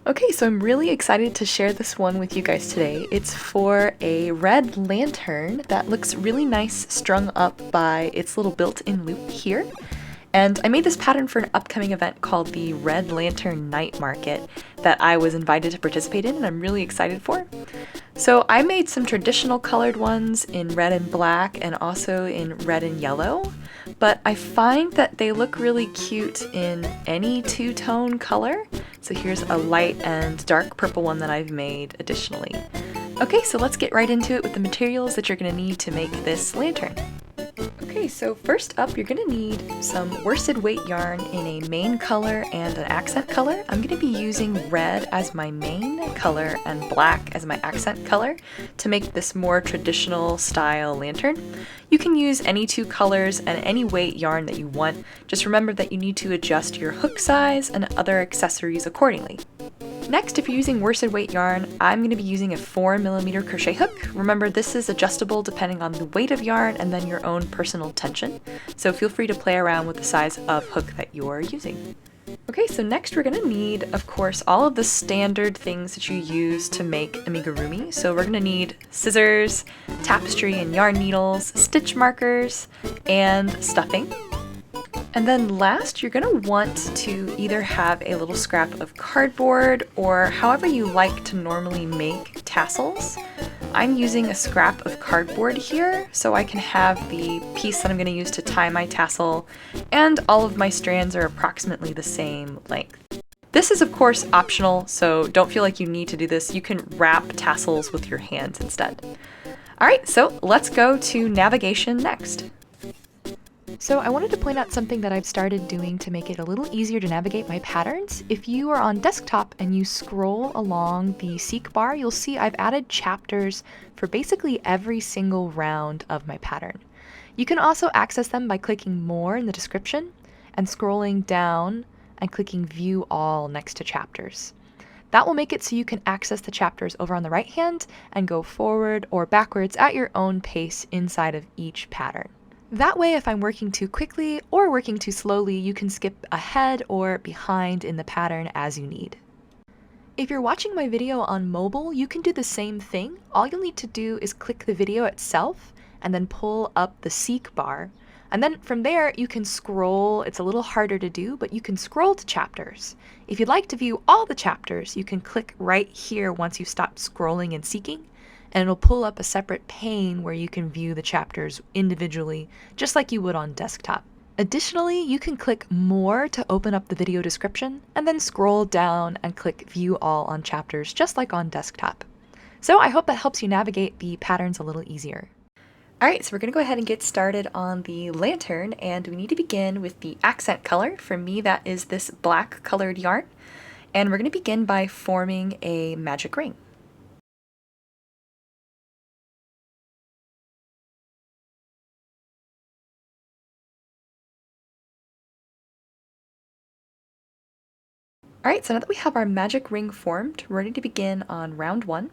Okay, so I'm really excited to share this one with you guys today. It's for a red lantern that looks really nice strung up by its little built-in loop here. And I made this pattern for an upcoming event called the Red Lantern Night Market that I was invited to participate in and I'm really excited for. So I made some traditional colored ones in red and black and also in red and yellow, but I find that they look really cute in any two-tone color. So here's a light and dark purple one that I've made additionally. Okay, so let's get right into it with the materials that you're going to need to make this lantern. Okay, so first up you're going to need some worsted weight yarn in a main color and an accent color. I'm going to be using red as my main color and black as my accent color to make this more traditional style lantern. You can use any two colors and any weight yarn that you want. Just remember that you need to adjust your hook size and other accessories accordingly. Next, if you're using worsted weight yarn, I'm going to be using a 4mm crochet hook. Remember, this is adjustable depending on the weight of yarn and then your own personal tension, so feel free to play around with the size of hook that you're using. Okay, so next we're going to need, of course, all of the standard things that you use to make amigurumi. So we're going to need scissors, tapestry and yarn needles, stitch markers, and stuffing. And then last, you're going to want to either have a little scrap of cardboard or however you like to normally make tassels. I'm using a scrap of cardboard here so I can have the piece that I'm going to use to tie my tassel, and all of my strands are approximately the same length. This is of course optional, so don't feel like you need to do this. You can wrap tassels with your hands instead. Alright, so let's go to navigation next. So I wanted to point out something that I've started doing to make it a little easier to navigate my patterns. If you are on desktop and you scroll along the seek bar, you'll see I've added chapters for basically every single round of my pattern. You can also access them by clicking more in the description and scrolling down and clicking view all next to chapters. That will make it so you can access the chapters over on the right hand and go forward or backwards at your own pace inside of each pattern. That way, if I'm working too quickly or working too slowly, you can skip ahead or behind in the pattern as you need. If you're watching my video on mobile, you can do the same thing. All you'll need to do is click the video itself and then pull up the seek bar. And then from there, you can scroll. It's a little harder to do, but you can scroll to chapters. If you'd like to view all the chapters, you can click right here once you stop scrolling and seeking, and it'll pull up a separate pane where you can view the chapters individually, just like you would on desktop. Additionally, you can click more to open up the video description, and then scroll down and click view all on chapters, just like on desktop. So I hope that helps you navigate the patterns a little easier. Alright, so we're going to go ahead and get started on the lantern, and we need to begin with the accent color. For me, that is this black colored yarn, and we're going to begin by forming a magic ring. Alright, so now that we have our magic ring formed, we're ready to begin on round 1.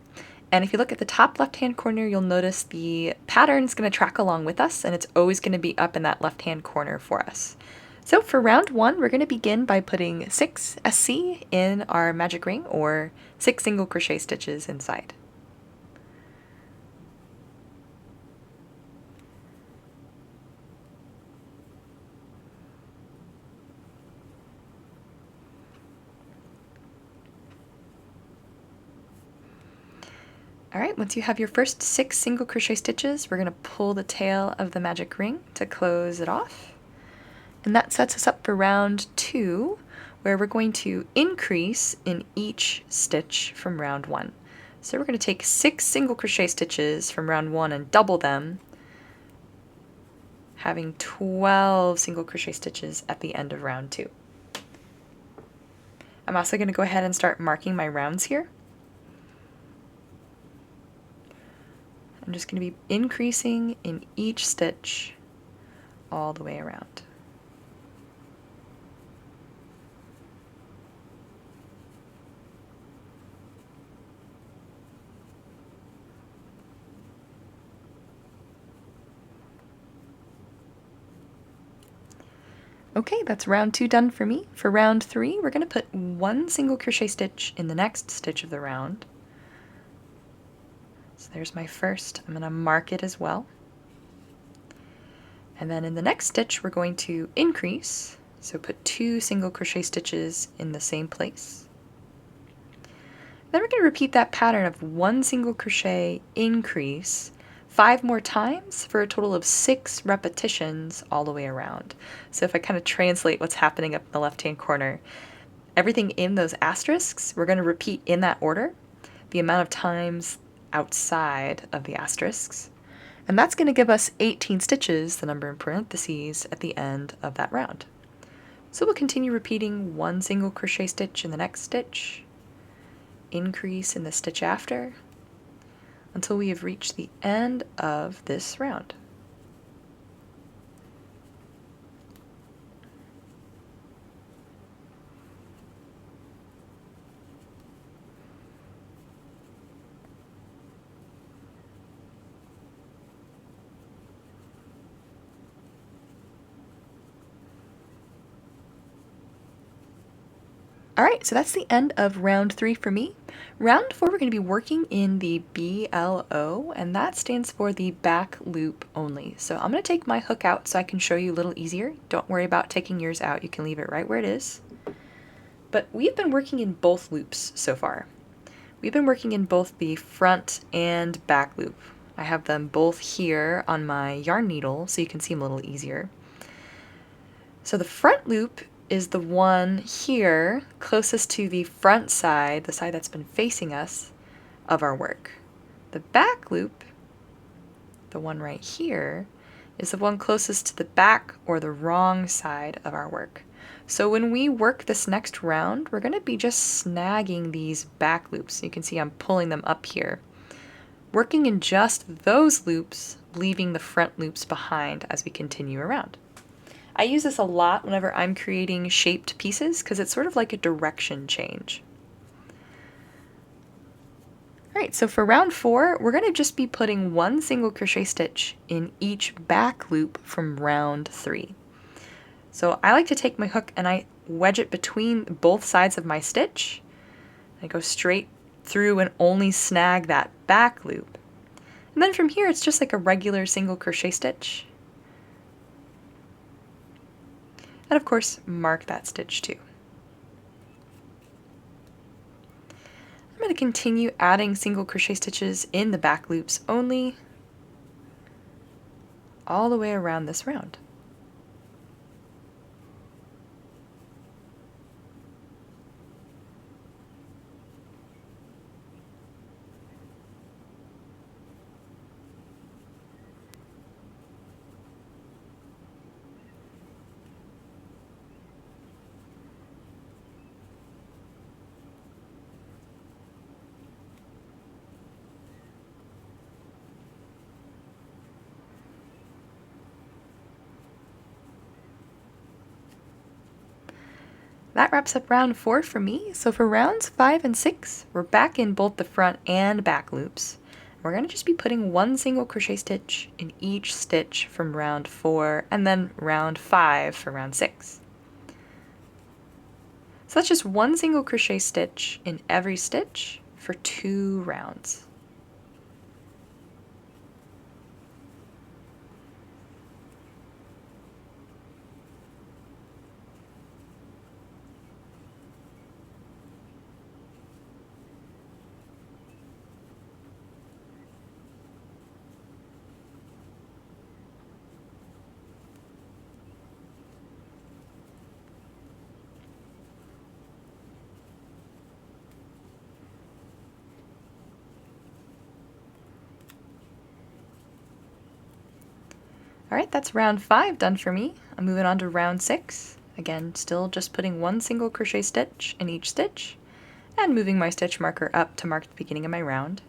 And if you look at the top left-hand corner, you'll notice the pattern is going to track along with us, and it's always going to be up in that left-hand corner for us. So for round 1, we're going to begin by putting 6 SC in our magic ring, or 6 single crochet stitches inside. Alright, once you have your first 6 single crochet stitches, we're going to pull the tail of the magic ring to close it off. And that sets us up for round 2, where we're going to increase in each stitch from round 1. So we're going to take 6 single crochet stitches from round 1 and double them, having 12 single crochet stitches at the end of round 2. I'm also going to go ahead and start marking my rounds here. I'm just going to be increasing in each stitch all the way around. Okay, that's round 2 done for me. For round 3, we're going to put 1 single crochet stitch in the next stitch of the round. So there's my first. I'm going to mark it as well. And then in the next stitch, we're going to increase. So put 2 single crochet stitches in the same place. Then we're going to repeat that pattern of 1 single crochet, increase, 5 more times for a total of 6 repetitions all the way around. So if I kind of translate what's happening up in the left-hand corner, everything in those asterisks, we're going to repeat in that order, the amount of times outside of the asterisks. And that's going to give us 18 stitches, the number in parentheses, at the end of that round. So we'll continue repeating 1 single crochet stitch in the next stitch, increase in the stitch after, until we have reached the end of this round. Alright, so that's the end of round 3 for me. Round 4 we're going to be working in the BLO, and that stands for the back loop only. So I'm going to take my hook out so I can show you a little easier. Don't worry about taking yours out, you can leave it right where it is. But we've been working in both loops so far. We've been working in both the front and back loop. I have them both here on my yarn needle so you can see them a little easier. So the front loop is the one here closest to the front side, the side that's been facing us, of our work. The back loop, the one right here, is the one closest to the back or the wrong side of our work. So when we work this next round, we're going to be just snagging these back loops. You can see I'm pulling them up here. Working in just those loops, leaving the front loops behind as we continue around. I use this a lot whenever I'm creating shaped pieces because it's sort of like a direction change. Alright, so for round 4, we're going to just be putting 1 single crochet stitch in each back loop from round 3. So I like to take my hook and I wedge it between both sides of my stitch. I go straight through and only snag that back loop. And then from here it's just like a regular single crochet stitch. And of course, mark that stitch too. I'm going to continue adding single crochet stitches in the back loops only all the way around this round. That wraps up round 4 for me. So for rounds 5 and 6, we're back in both the front and back loops. We're going to just be putting 1 single crochet stitch in each stitch from round 4 and then round 5 for round 6. So that's just 1 single crochet stitch in every stitch for 2 rounds. Alright, that's round 5 done for me. I'm moving on to round 6. Again, still just putting 1 single crochet stitch in each stitch and moving my stitch marker up to mark the beginning of my round.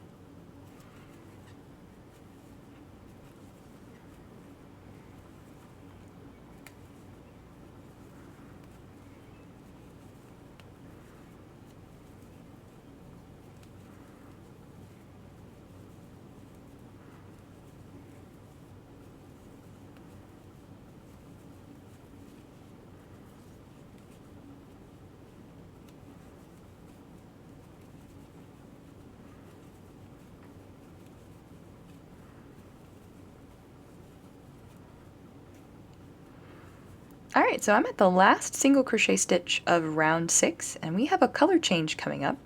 Alright, so I'm at the last single crochet stitch of round 6, and we have a color change coming up.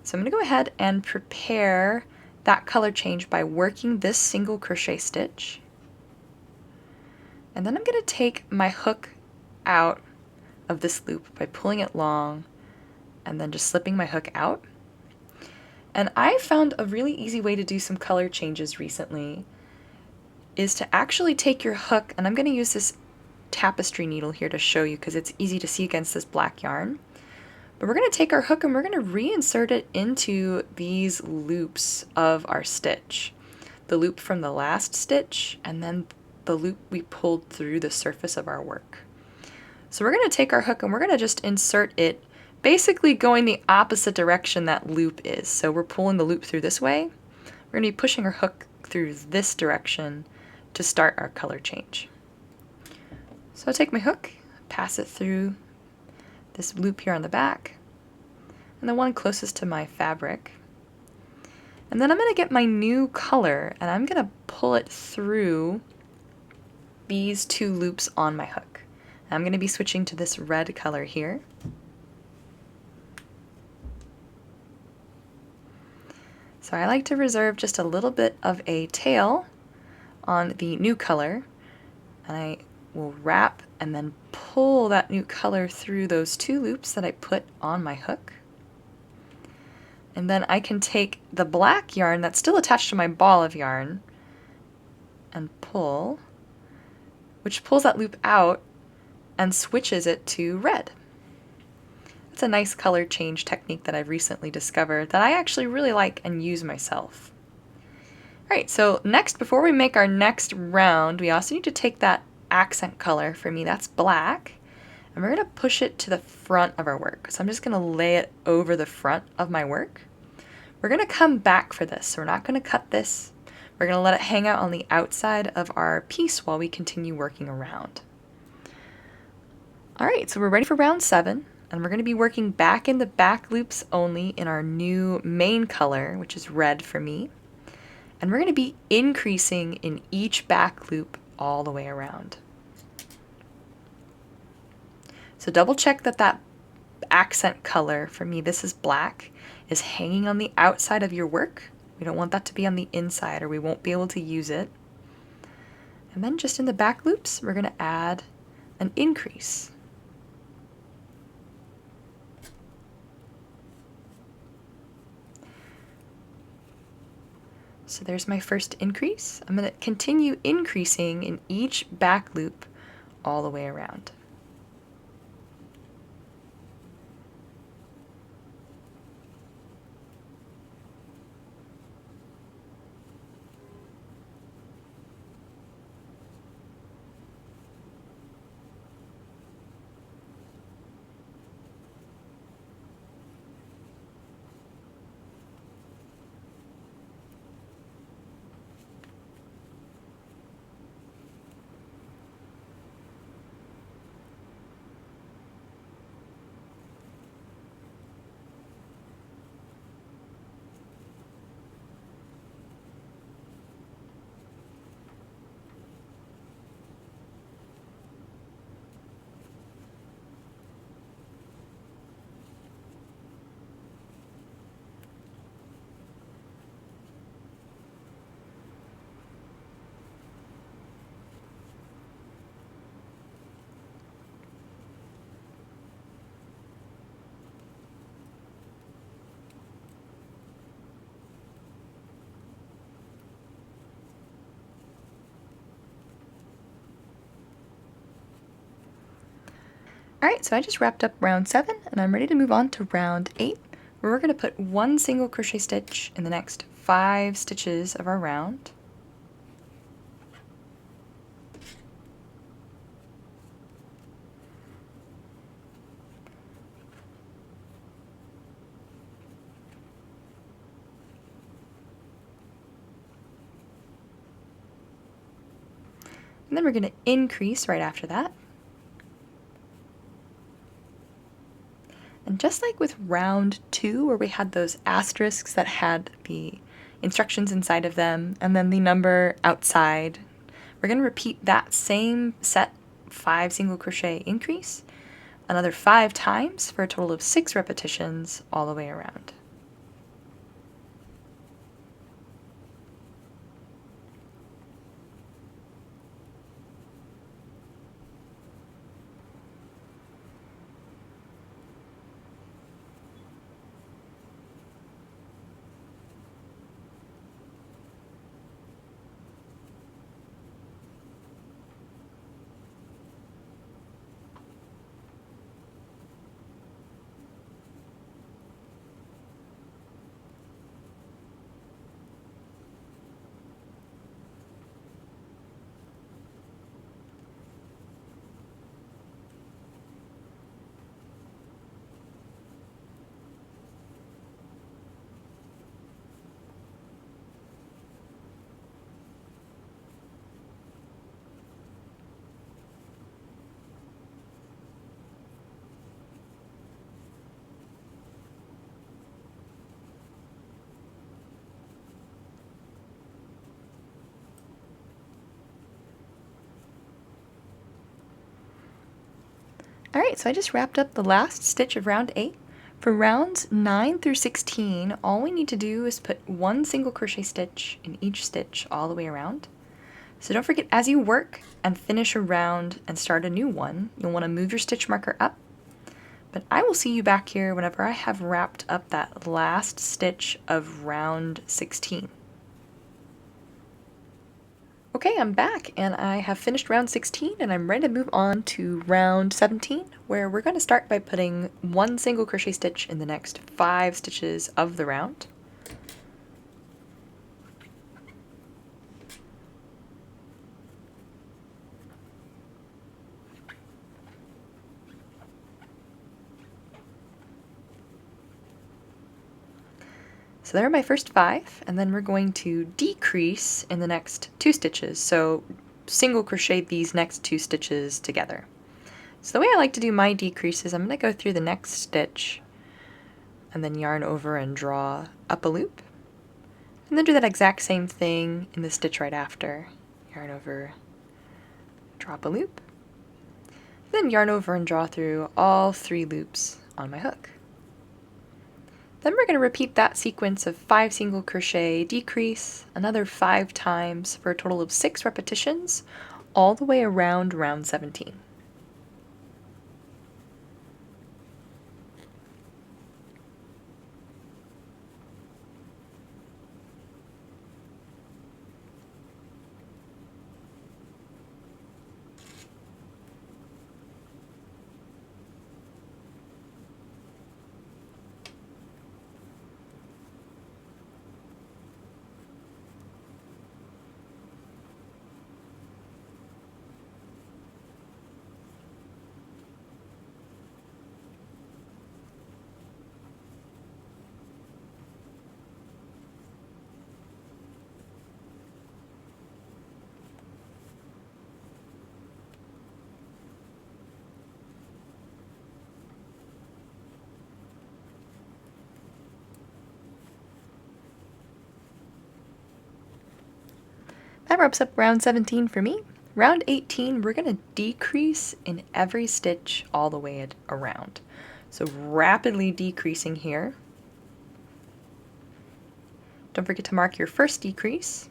So I'm going to go ahead and prepare that color change by working this single crochet stitch. And then I'm going to take my hook out of this loop by pulling it long and then just slipping my hook out. And I found a really easy way to do some color changes recently is to actually take your hook, and I'm going to use this tapestry needle here to show you because it's easy to see against this black yarn. But we're going to take our hook and we're going to reinsert it into these loops of our stitch. The loop from the last stitch and then the loop we pulled through the surface of our work. So we're going to take our hook and we're going to just insert it basically going the opposite direction that loop is. So we're pulling the loop through this way. We're going to be pushing our hook through this direction to start our color change. So I'll take my hook, pass it through this loop here on the back, and the one closest to my fabric. And then I'm going to get my new color, and I'm going to pull it through these two loops on my hook. And I'm going to be switching to this red color here. So I like to reserve just a little bit of a tail on the new color, and I will wrap and then pull that new color through those two loops that I put on my hook. And then I can take the black yarn that's still attached to my ball of yarn and pull, which pulls that loop out and switches it to red. It's a nice color change technique that I've recently discovered that I actually really like and use myself. Alright, so next, before we make our next round, we also need to take that accent color, for me that's black, and we're going to push it to the front of our work. So I'm just going to lay it over the front of my work. We're going to come back for this, so we're not going to cut this. We're going to let it hang out on the outside of our piece while we continue working around. Alright, so we're ready for round 7, and we're going to be working back in the back loops only in our new main color, which is red for me. And we're going to be increasing in each back loop all the way around. So double check that that accent color, for me this is black, is hanging on the outside of your work. We don't want that to be on the inside or we won't be able to use it. And then just in the back loops, we're going to add an increase. So there's my first increase. I'm going to continue increasing in each back loop all the way around. Alright, so I just wrapped up round 7 and I'm ready to move on to round 8, where we're going to put one single crochet stitch in the next 5 stitches of our round. And then we're going to increase right after that. And just like with round 2, where we had those asterisks that had the instructions inside of them and then the number outside, we're going to repeat that same set 5 single crochet increase, another 5 times for a total of 6 repetitions all the way around. Alright, so I just wrapped up the last stitch of round 8. For rounds 9 through 16, all we need to do is put 1 single crochet stitch in each stitch all the way around. So don't forget, as you work and finish a round and start a new one, you'll want to move your stitch marker up. But I will see you back here whenever I have wrapped up that last stitch of round 16. Okay, I'm back and I have finished round 16 and I'm ready to move on to round 17, where we're going to start by putting 1 single crochet stitch in the next 5 stitches of the round. So there are my first 5, and then we're going to decrease in the next 2 stitches, so single crochet these next 2 stitches together. So the way I like to do my decrease is I'm going to go through the next stitch and then yarn over and draw up a loop, and then do that exact same thing in the stitch right after. Yarn over, drop a loop, then yarn over and draw through all 3 loops on my hook. Then we're going to repeat that sequence of 5 single crochet, decrease, another 5 times for a total of 6 repetitions all the way around round 17. That wraps up round 17 for me. Round 18, we're going to decrease in every stitch all the way around. So rapidly decreasing here. Don't forget to mark your first decrease.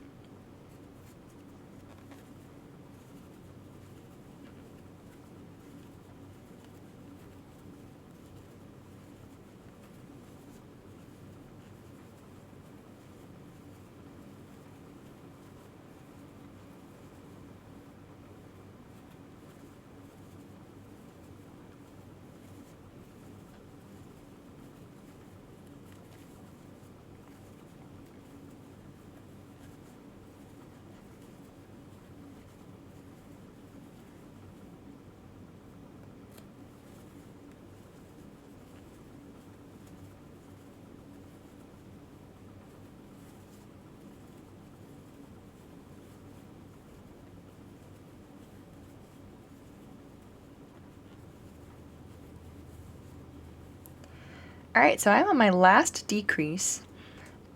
Alright, so I'm on my last decrease,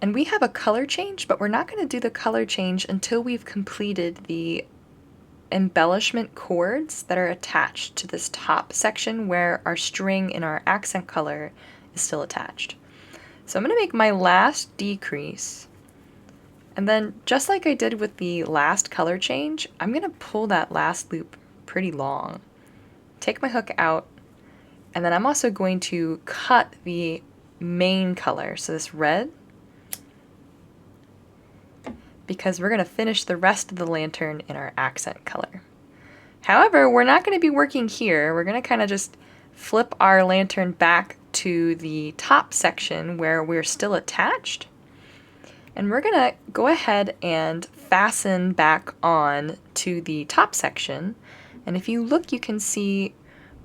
and we have a color change, but we're not going to do the color change until we've completed the embellishment cords that are attached to this top section where our string in our accent color is still attached. So I'm going to make my last decrease, and then just like I did with the last color change, I'm going to pull that last loop pretty long. Take my hook out, and then I'm also going to cut the main color, so this red, because we're going to finish the rest of the lantern in our accent color. However, we're not going to be working here. We're going to kind of just flip our lantern back to the top section where we're still attached. And we're going to go ahead and fasten back on to the top section. And if you look, you can see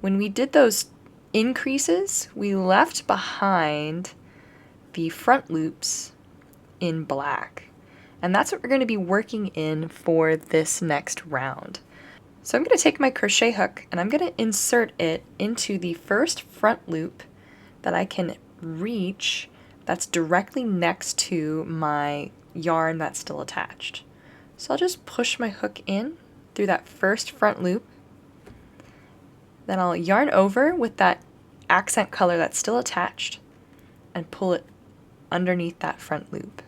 when we did those increases, we left behind the front loops in black. And that's what we're going to be working in for this next round. So I'm going to take my crochet hook and I'm going to insert it into the first front loop that I can reach that's directly next to my yarn that's still attached. So I'll just push my hook in through that first front loop. Then I'll yarn over with that accent color that's still attached and pull it underneath that front loop.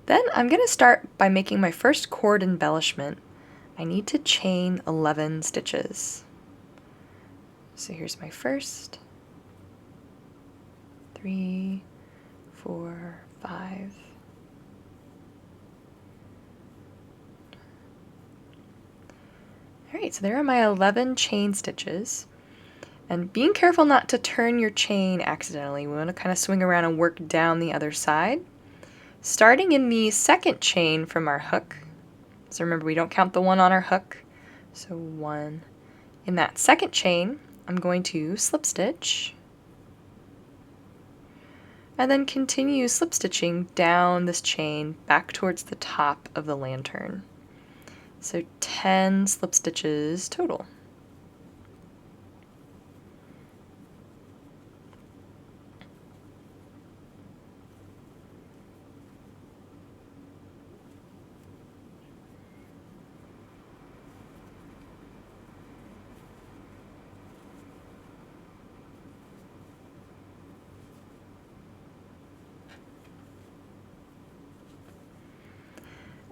Then I'm going to start by making my first cord embellishment. I need to chain 11 stitches. So here's my first, 3, 4, 5. Alright, so there are my 11 chain stitches. And being careful not to turn your chain accidentally. We want to kind of swing around and work down the other side. Starting in the second chain from our hook, so remember we don't count the one on our hook, so 1. In that second chain, I'm going to slip stitch, and then continue slip stitching down this chain back towards the top of the lantern. So 10 slip stitches total.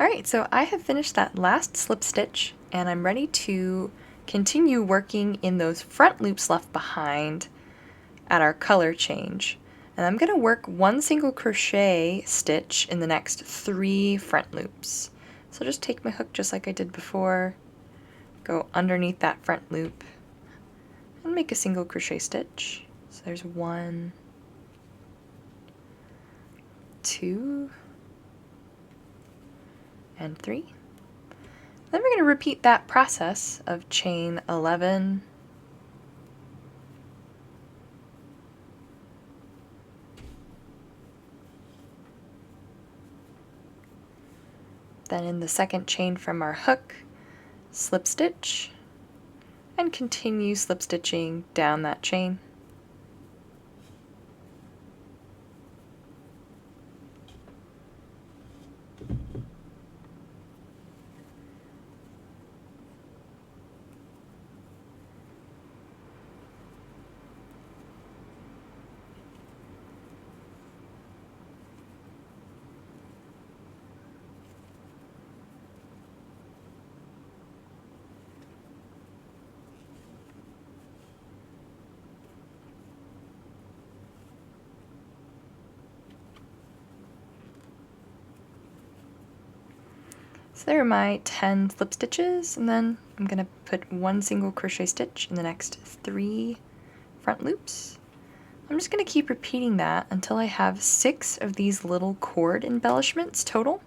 Alright, so I have finished that last slip stitch and I'm ready to continue working in those front loops left behind at our color change. And I'm going to work 1 single crochet stitch in the next 3 front loops. So just take my hook just like I did before, go underneath that front loop, and make a single crochet stitch. So there's 1, 2, and 3. Then we're going to repeat that process of chain 11, then in the second chain from our hook, slip stitch, and continue slip stitching down that chain. So there are my 10 slip stitches, and then I'm going to put 1 single crochet stitch in the next 3 front loops. I'm just going to keep repeating that until I have 6 of these little cord embellishments total.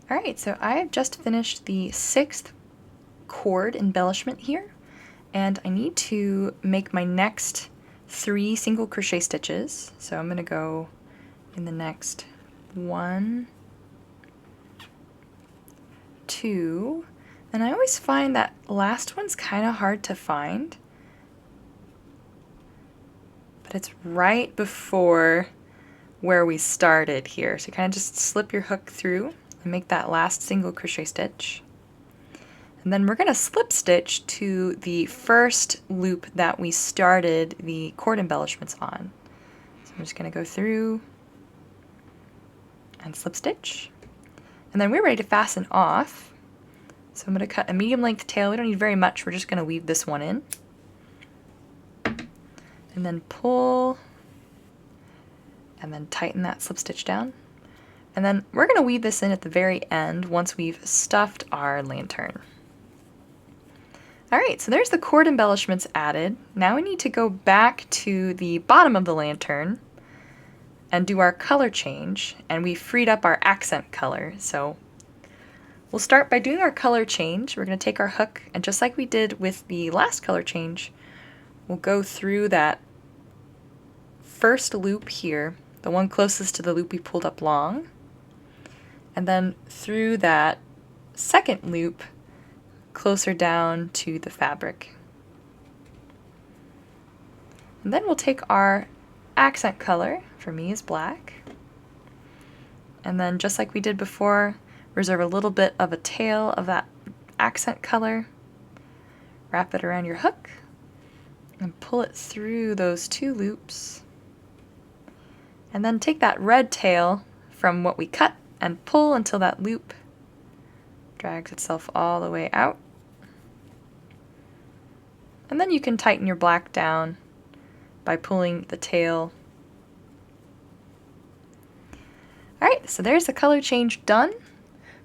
Alright, so I have just finished the 6th cord embellishment here, and I need to make my next 3 single crochet stitches. So I'm going to go in the next 1, 2, and I always find that last one's kind of hard to find, but it's right before where we started here. So you kind of just slip your hook through and make that last single crochet stitch. And then we're going to slip stitch to the first loop that we started the cord embellishments on. So I'm just going to go through and slip stitch. And then we're ready to fasten off. So I'm going to cut a medium length tail. We don't need very much. We're just going to weave this one in. And then pull and then tighten that slip stitch down. And then we're going to weave this in at the very end once we've stuffed our lantern. Alright, so there's the cord embellishments added. Now we need to go back to the bottom of the lantern and do our color change, and we freed up our accent color. So we'll start by doing our color change. We're going to take our hook, and just like we did with the last color change, we'll go through that first loop here, the one closest to the loop we pulled up long, and then through that second loop closer down to the fabric. And then we'll take our accent color, for me is black, and then just like we did before, reserve a little bit of a tail of that accent color, wrap it around your hook, and pull it through those 2 loops, and then take that red tail from what we cut and pull until that loop drags itself all the way out. And then you can tighten your black down by pulling the tail. Alright, so there's the color change done.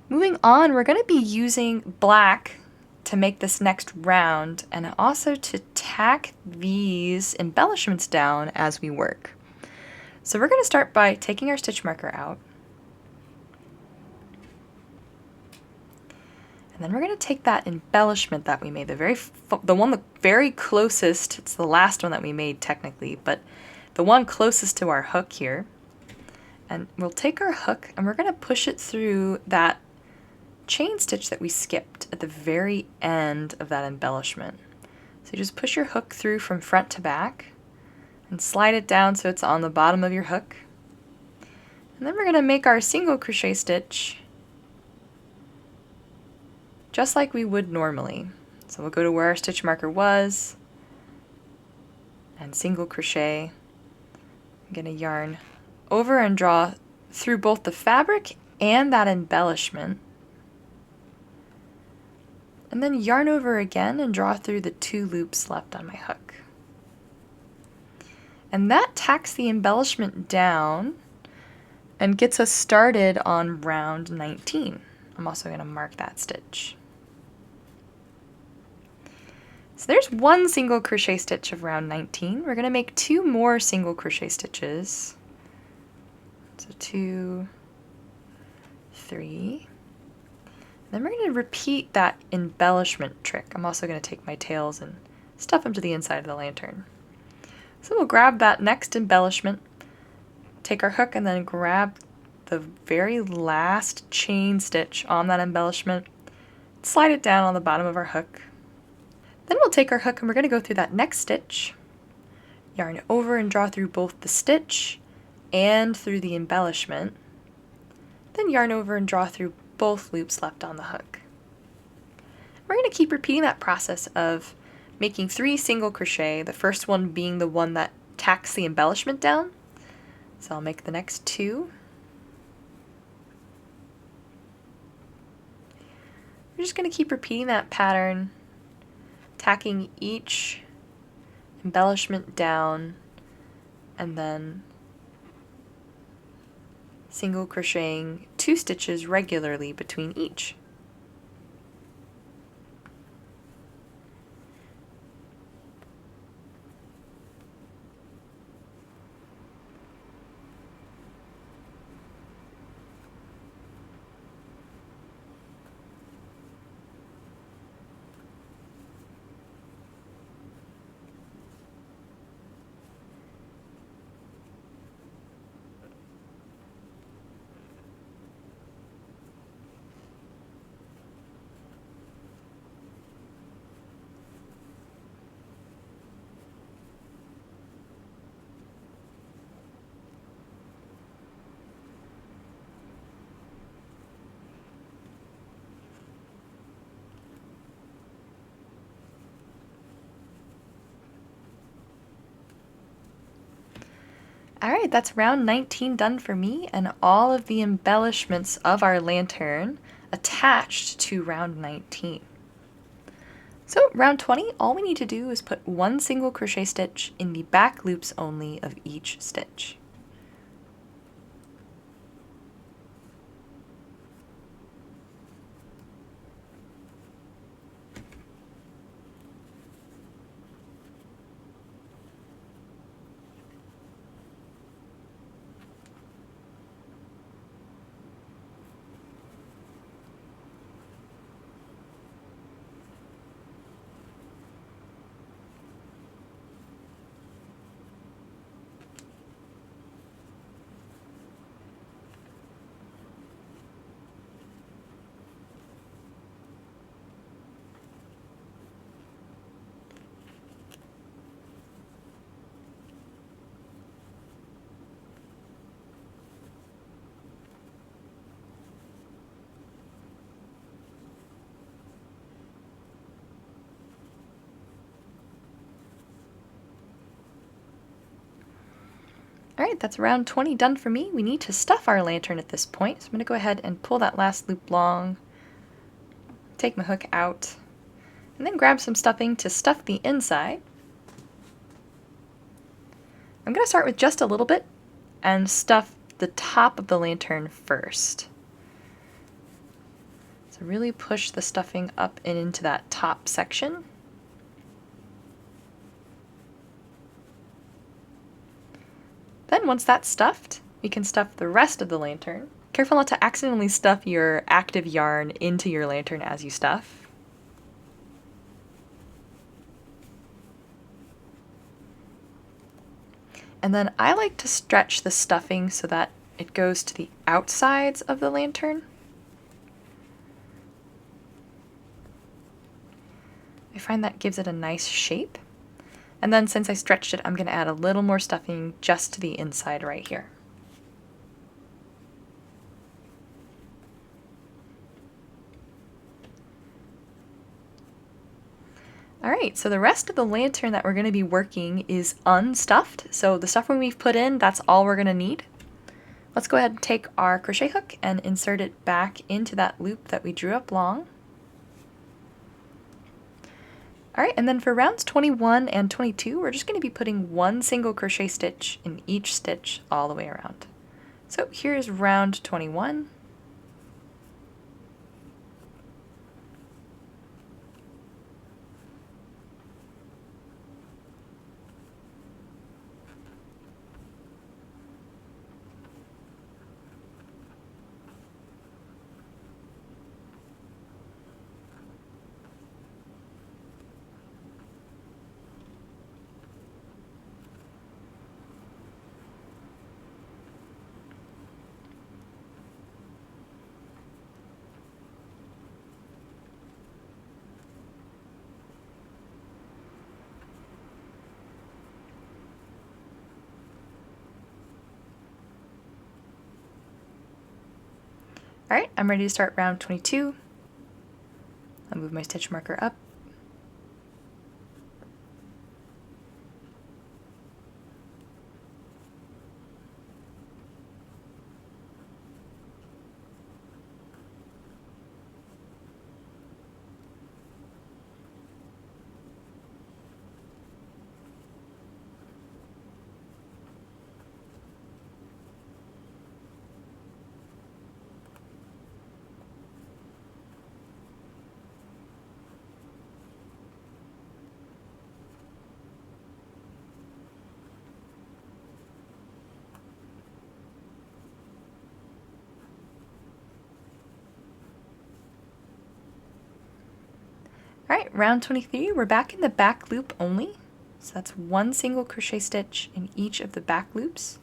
Moving on, we're going to be using black to make this next round and also to tack these embellishments down as we work. So we're going to start by taking our stitch marker out. And then we're going to take that embellishment that we made, the one very closest, it's the last one that we made technically, but the one closest to our hook here. And we'll take our hook and we're going to push it through that chain stitch that we skipped at the very end of that embellishment. So you just push your hook through from front to back and slide it down so it's on the bottom of your hook. And then we're going to make our single crochet stitch just like we would normally. So we'll go to where our stitch marker was and single crochet. I'm going to yarn over and draw through both the fabric and that embellishment. And then yarn over again and draw through the 2 loops left on my hook. And that tacks the embellishment down and gets us started on round 19. I'm also going to mark that stitch. So there's 1 single crochet stitch of round 19. We're going to make 2 more single crochet stitches. So 2, 3. Then we're going to repeat that embellishment trick. I'm also going to take my tails and stuff them to the inside of the lantern. So we'll grab that next embellishment, take our hook, and then grab the very last chain stitch on that embellishment, slide it down on the bottom of our hook. Then we'll take our hook and we're going to go through that next stitch, yarn over and draw through both the stitch and through the embellishment, then yarn over and draw through both loops left on the hook. We're going to keep repeating that process of making 3 single crochet, the first one being the one that tacks the embellishment down. So I'll make the next 2. We're just going to keep repeating that pattern, tacking each embellishment down and then single crocheting 2 stitches regularly between each. Alright, that's round 19 done for me, and all of the embellishments of our lantern attached to round 19. So round 20, all we need to do is put one single crochet stitch in the back loops only of each stitch. Alright, that's round 20 done for me. We need to stuff our lantern at this point, so I'm going to go ahead and pull that last loop long, take my hook out, and then grab some stuffing to stuff the inside. I'm going to start with just a little bit and stuff the top of the lantern first. So really push the stuffing up and into that top section. Then once that's stuffed, we can stuff the rest of the lantern. Careful not to accidentally stuff your active yarn into your lantern as you stuff. And then I like to stretch the stuffing so that it goes to the outsides of the lantern. I find that gives it a nice shape. And then since I stretched it, I'm going to add a little more stuffing just to the inside right here. Alright, so the rest of the lantern that we're going to be working is unstuffed. So the stuffing we've put in, that's all we're going to need. Let's go ahead and take our crochet hook and insert it back into that loop that we drew up long. Alright, and then for rounds 21 and 22, we're just going to be putting one single crochet stitch in each stitch all the way around. So here's round 21. Alright, I'm ready to start round 22. I'll move my stitch marker up. Alright, round 23, we're back in the back loop only. So that's one single crochet stitch in each of the back loops.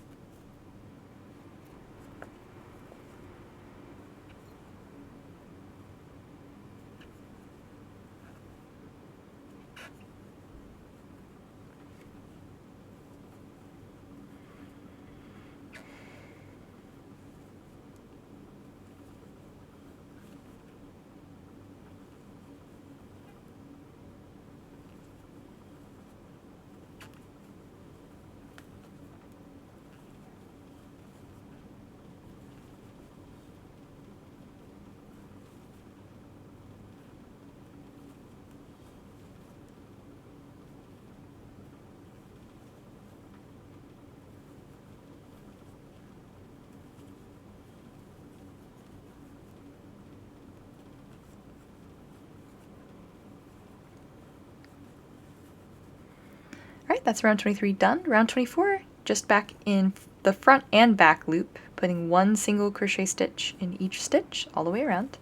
that's round 23 done. Round 24, just back in the front and back loop, putting one single crochet stitch in each stitch all the way around.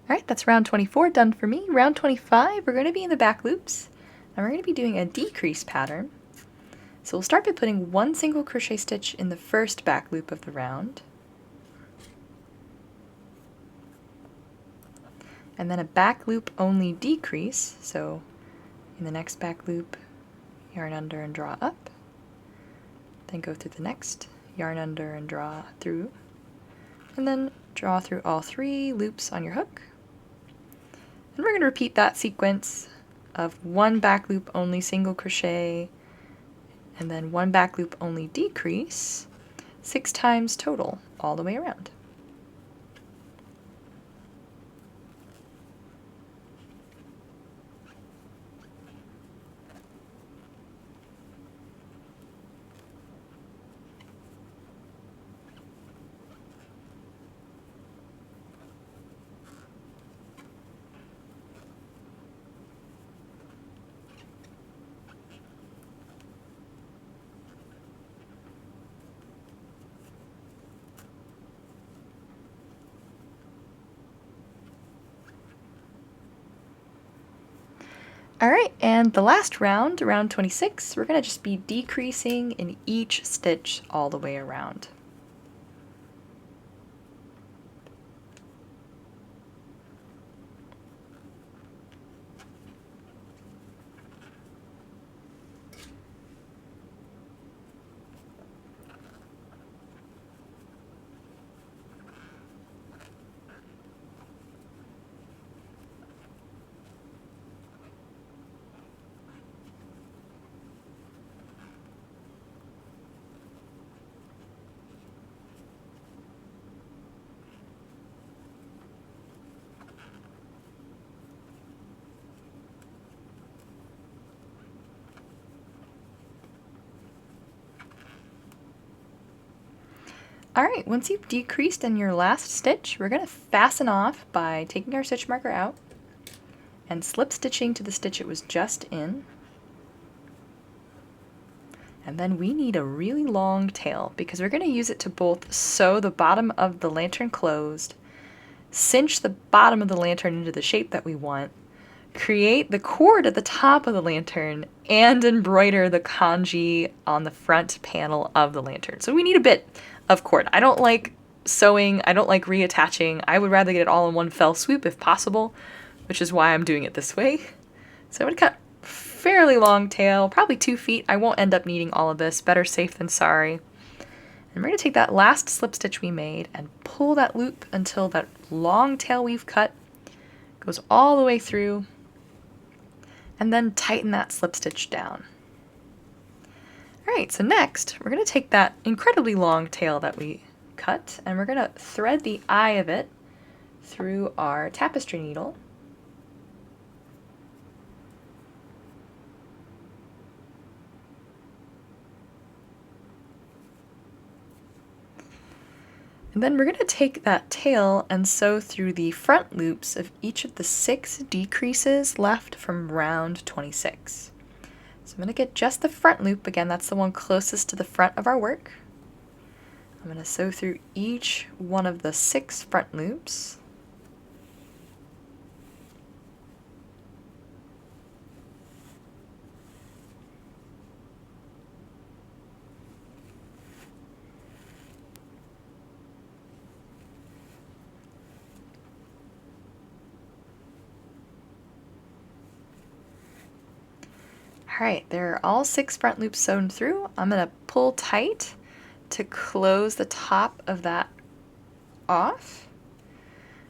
Alright, that's round 24 done for me. Round 25, we're going to be in the back loops, and we're going to be doing a decrease pattern. So we'll start by putting one single crochet stitch in the first back loop of the round, and then a back loop only decrease, so in the next back loop, yarn under and draw up, then go through the next, yarn under and draw through, and then draw through all 3 loops on your hook. And we're going to repeat that sequence of one back loop only single crochet and then one back loop only decrease 6 times total all the way around. Alright, and the last round, round 26, we're going to just be decreasing in each stitch all the way around. Alright, once you've decreased in your last stitch, we're going to fasten off by taking our stitch marker out and slip stitching to the stitch it was just in. And then we need a really long tail because we're going to use it to both sew the bottom of the lantern closed, cinch the bottom of the lantern into the shape that we want, create the cord at the top of the lantern, and embroider the kanji on the front panel of the lantern. So we need a bit of cord. I don't like sewing, I don't like reattaching. I would rather get it all in one fell swoop if possible, which is why I'm doing it this way. So I'm going to cut a fairly long tail, probably 2 feet. I won't end up needing all of this. Better safe than sorry. And we're going to take that last slip stitch we made and pull that loop until that long tail we've cut goes all the way through, and then tighten that slip stitch down. Alright, so next we're going to take that incredibly long tail that we cut and we're going to thread the eye of it through our tapestry needle. And then we're going to take that tail and sew through the front loops of each of the 6 decreases left from round 26. So I'm going to get just the front loop, again that's the one closest to the front of our work. I'm going to sew through each one of the 6 front loops. Alright, there are all 6 front loops sewn through. I'm going to pull tight to close the top of that off.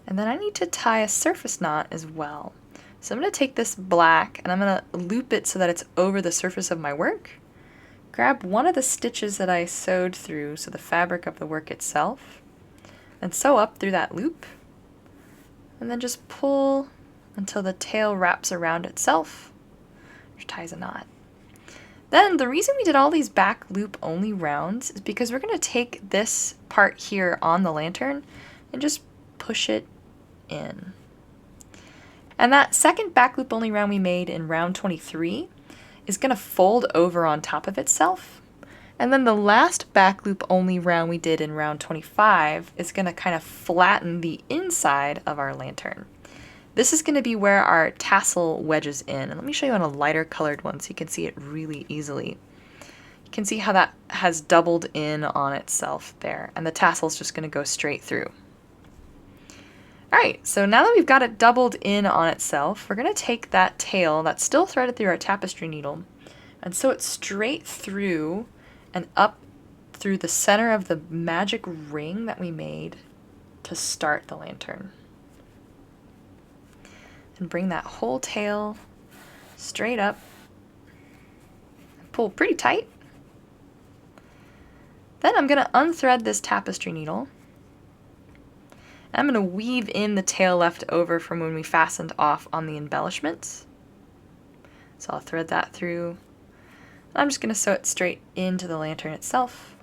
And then I need to tie a surface knot as well. So I'm going to take this black and I'm going to loop it so that it's over the surface of my work. Grab one of the stitches that I sewed through, so the fabric of the work itself, and sew up through that loop. And then just pull until the tail wraps around itself, which ties a knot. Then the reason we did all these back loop only rounds is because we're going to take this part here on the lantern and just push it in. And that second back loop only round we made in round 23 is going to fold over on top of itself. And then the last back loop only round we did in round 25 is going to kind of flatten the inside of our lantern. This is going to be where our tassel wedges in. And let me show you on a lighter colored one so you can see it really easily. You can see how that has doubled in on itself there, and the tassel is just going to go straight through. Alright, so now that we've got it doubled in on itself, we're going to take that tail that's still threaded through our tapestry needle and sew it straight through and up through the center of the magic ring that we made to start the lantern. And bring that whole tail straight up and pull pretty tight. Then I'm going to unthread this tapestry needle. I'm going to weave in the tail left over from when we fastened off on the embellishments. So I'll thread that through. I'm just going to sew it straight into the lantern itself,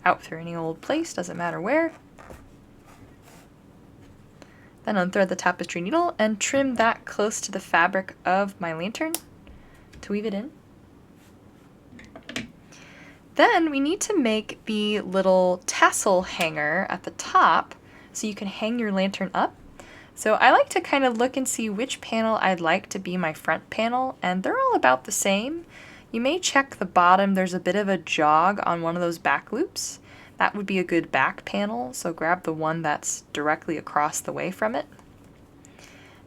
out through any old place, doesn't matter where. Then unthread the tapestry needle and trim that close to the fabric of my lantern to weave it in. Then we need to make the little tassel hanger at the top so you can hang your lantern up. So I like to kind of look and see which panel I'd like to be my front panel, and they're all about the same. You may check the bottom, there's a bit of a jog on one of those back loops. That would be a good back panel, so grab the one that's directly across the way from it.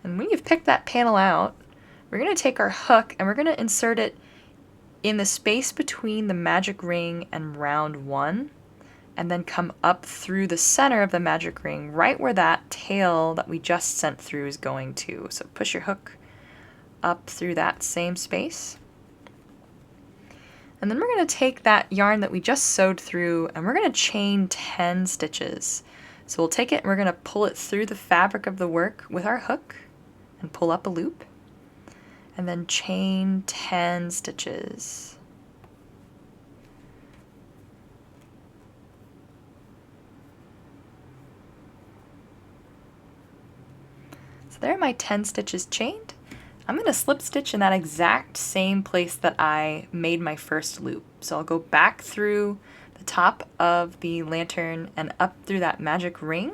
And when you've picked that panel out, we're going to take our hook and we're going to insert it in the space between the magic ring and round 1, and then come up through the center of the magic ring, right where that tail that we just sent through is going to. So push your hook up through that same space. And then we're going to take that yarn that we just sewed through and we're going to chain 10 stitches. So we'll take it and we're going to pull it through the fabric of the work with our hook and pull up a loop. And then chain 10 stitches. So there are my 10 stitches chained. I'm going to slip stitch in that exact same place that I made my first loop. So I'll go back through the top of the lantern and up through that magic ring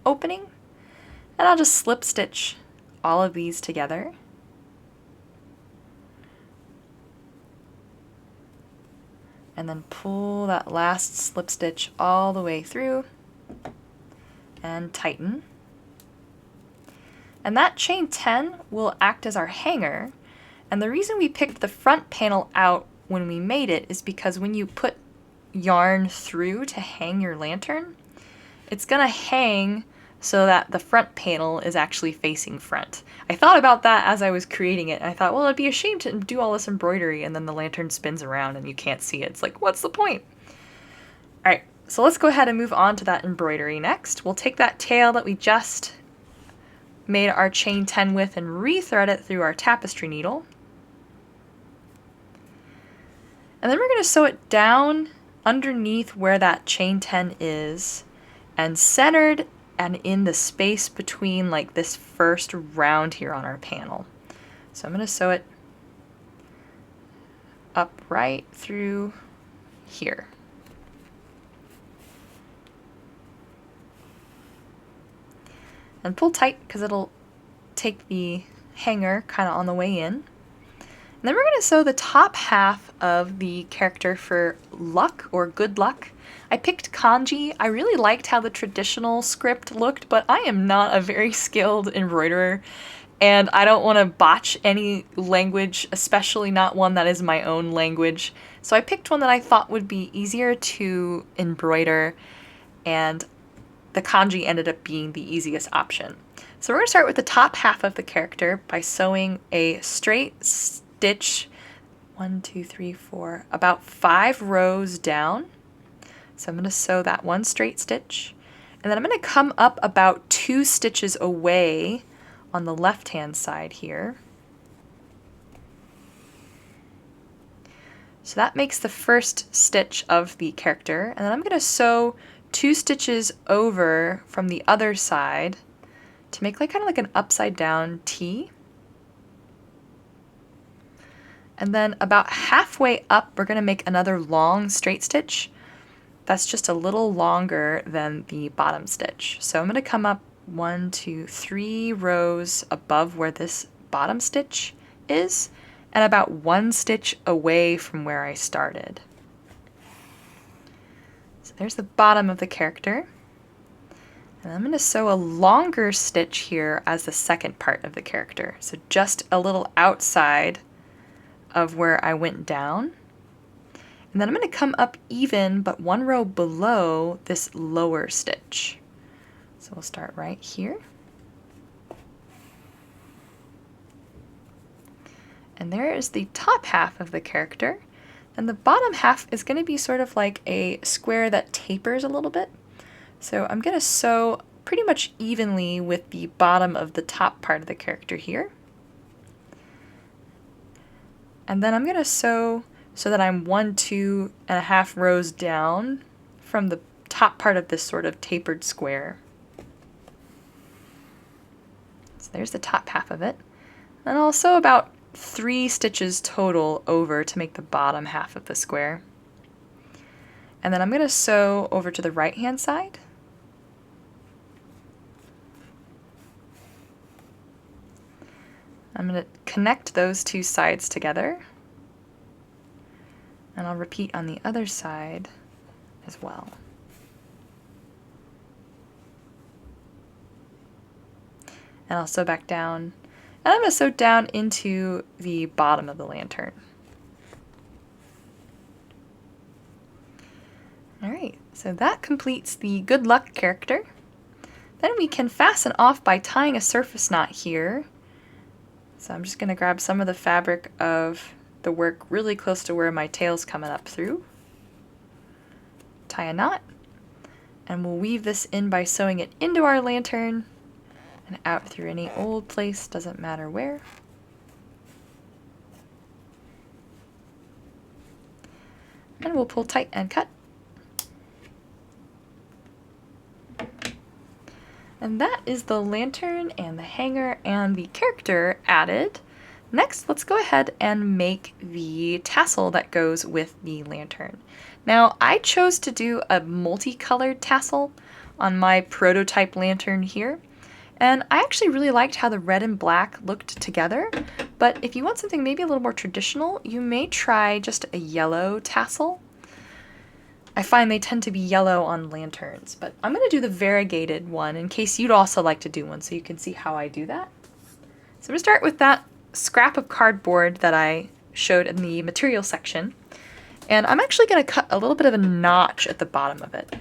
opening, and I'll just slip stitch all of these together. And then pull that last slip stitch all the way through and tighten. And that chain 10 will act as our hanger. And the reason we picked the front panel out when we made it is because when you put yarn through to hang your lantern, it's gonna hang so that the front panel is actually facing front. I thought about that as I was creating it. I thought, well, it'd be a shame to do all this embroidery and then the lantern spins around and you can't see it. It's like, what's the point? All right, so let's go ahead and move on to that embroidery next. We'll take that tail that we just made our chain 10 with and rethread it through our tapestry needle. And then we're going to sew it down underneath where that chain 10 is and centered and in the space between like this first round here on our panel. So I'm going to sew it up right through here. And pull tight because it'll take the hanger kind of on the way in. And then we're going to sew the top half of the character for luck or good luck. I picked kanji. I really liked how the traditional script looked, but I am not a very skilled embroiderer and I don't want to botch any language, especially not one that is my own language. So I picked one that I thought would be easier to embroider, and the kanji ended up being the easiest option. So we're going to start with the top half of the character by sewing a straight stitch, 1, 2, 3, 4, about 5 rows down. So I'm going to sew that one straight stitch, and then I'm going to come up about 2 stitches away on the left hand side here. So that makes the first stitch of the character, and then I'm going to sew 2 stitches over from the other side to make kind of like an upside down T. And then about halfway up, we're going to make another long straight stitch that's just a little longer than the bottom stitch. So I'm going to come up 1, 2, 3 rows above where this bottom stitch is, and about 1 stitch away from where I started. So there's the bottom of the character. And I'm going to sew a longer stitch here as the second part of the character. So just a little outside of where I went down. And then I'm going to come up even, but 1 row below this lower stitch. So we'll start right here. And there is the top half of the character. And the bottom half is going to be sort of like a square that tapers a little bit. So I'm going to sew pretty much evenly with the bottom of the top part of the character here. And then I'm going to sew so that I'm 1, 2.5 rows down from the top part of this sort of tapered square. So there's the top half of it. And I'll sew about 3 stitches total over to make the bottom half of the square. And then I'm going to sew over to the right hand side. I'm going to connect those 2 sides together, and I'll repeat on the other side as well. And I'll sew back down, and I'm going to sew down into the bottom of the lantern. Alright, so that completes the good luck character. Then we can fasten off by tying a surface knot here. So I'm just going to grab some of the fabric of the work really close to where my tail's coming up through. Tie a knot, and we'll weave this in by sewing it into our lantern and out through any old place, doesn't matter where. And we'll pull tight and cut. And that is the lantern and the hanger and the character added. Next, let's go ahead and make the tassel that goes with the lantern. Now, I chose to do a multicolored tassel on my prototype lantern here. And I actually really liked how the red and black looked together. But if you want something maybe a little more traditional, you may try just a yellow tassel. I find they tend to be yellow on lanterns, but I'm going to do the variegated one in case you'd also like to do one so you can see how I do that. So I'm going to start with that scrap of cardboard that I showed in the material section, and I'm actually going to cut a little bit of a notch at the bottom of it.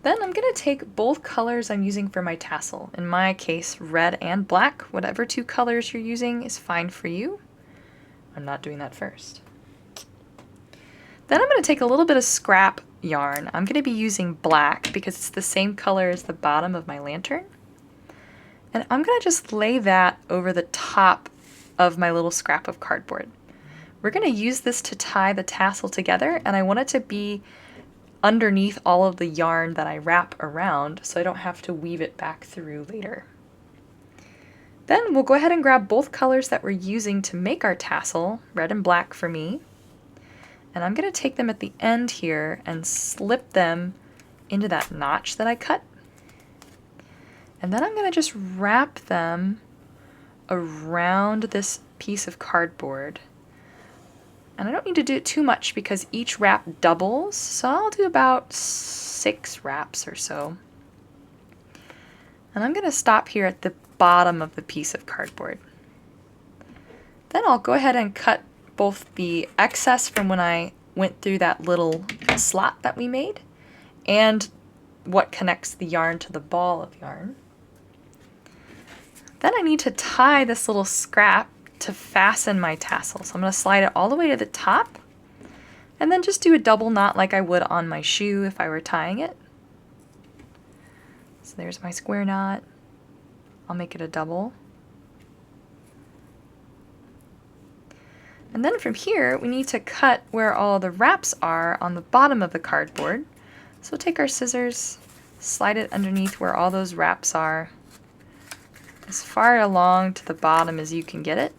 Then I'm going to take both colors I'm using for my tassel. In my case, red and black. Whatever 2 colors you're using is fine for you. I'm not doing that first. Then I'm going to take a little bit of scrap yarn. I'm going to be using black because it's the same color as the bottom of my lantern. And I'm going to just lay that over the top of my little scrap of cardboard. We're going to use this to tie the tassel together, and I want it to be underneath all of the yarn that I wrap around so I don't have to weave it back through later. Then we'll go ahead and grab both colors that we're using to make our tassel, red and black for me, and I'm going to take them at the end here and slip them into that notch that I cut. And then I'm going to just wrap them around this piece of cardboard. And I don't need to do it too much because each wrap doubles, so I'll do about 6 wraps or so. And I'm going to stop here at the bottom of the piece of cardboard. Then I'll go ahead and cut both the excess from when I went through that little slot that we made and what connects the yarn to the ball of yarn. Then I need to tie this little scrap to fasten my tassel. So I'm going to slide it all the way to the top and then just do a double knot like I would on my shoe if I were tying it. So there's my square knot. I'll make it a double. And then from here, we need to cut where all the wraps are on the bottom of the cardboard. So we'll take our scissors, slide it underneath where all those wraps are, as far along to the bottom as you can get it.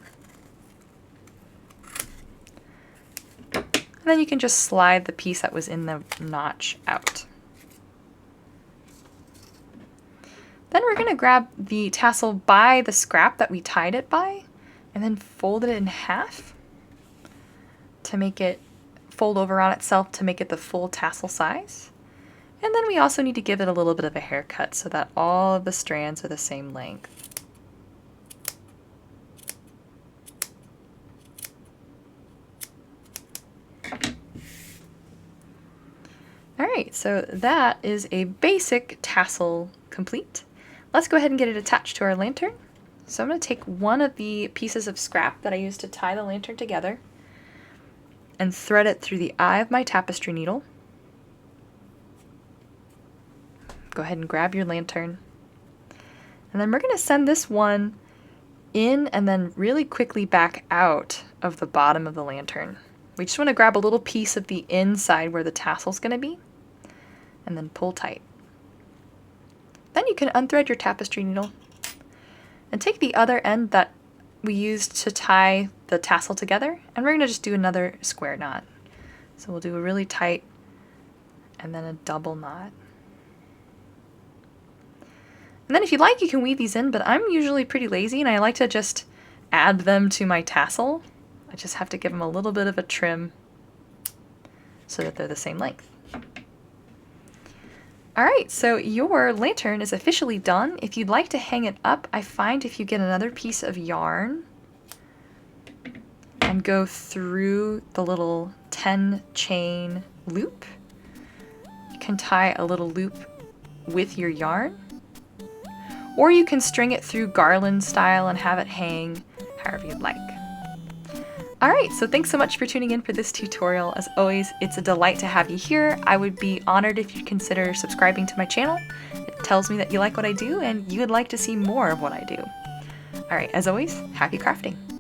And then you can just slide the piece that was in the notch out. Then we're going to grab the tassel by the scrap that we tied it by and then fold it in half to make it fold over on itself to make it the full tassel size. And then we also need to give it a little bit of a haircut so that all of the strands are the same length. Alright, so that is a basic tassel complete. Let's go ahead and get it attached to our lantern. So I'm going to take one of the pieces of scrap that I used to tie the lantern together and thread it through the eye of my tapestry needle. Go ahead and grab your lantern. And then we're going to send this one in and then really quickly back out of the bottom of the lantern. We just want to grab a little piece of the inside where the tassel's going to be and then pull tight. Then you can unthread your tapestry needle and take the other end that we used to tie the tassel together, and we're going to just do another square knot. So we'll do a really tight and then a double knot. And then if you like, you can weave these in, but I'm usually pretty lazy and I like to just add them to my tassel. I just have to give them a little bit of a trim so that they're the same length. Alright, so your lantern is officially done. If you'd like to hang it up, I find if you get another piece of yarn and go through the little 10 chain loop, you can tie a little loop with your yarn, or you can string it through garland style and have it hang however you'd like. Alright, so thanks so much for tuning in for this tutorial. As always, it's a delight to have you here. I would be honored if you'd consider subscribing to my channel. It tells me that you like what I do and you would like to see more of what I do. Alright, as always, happy crafting!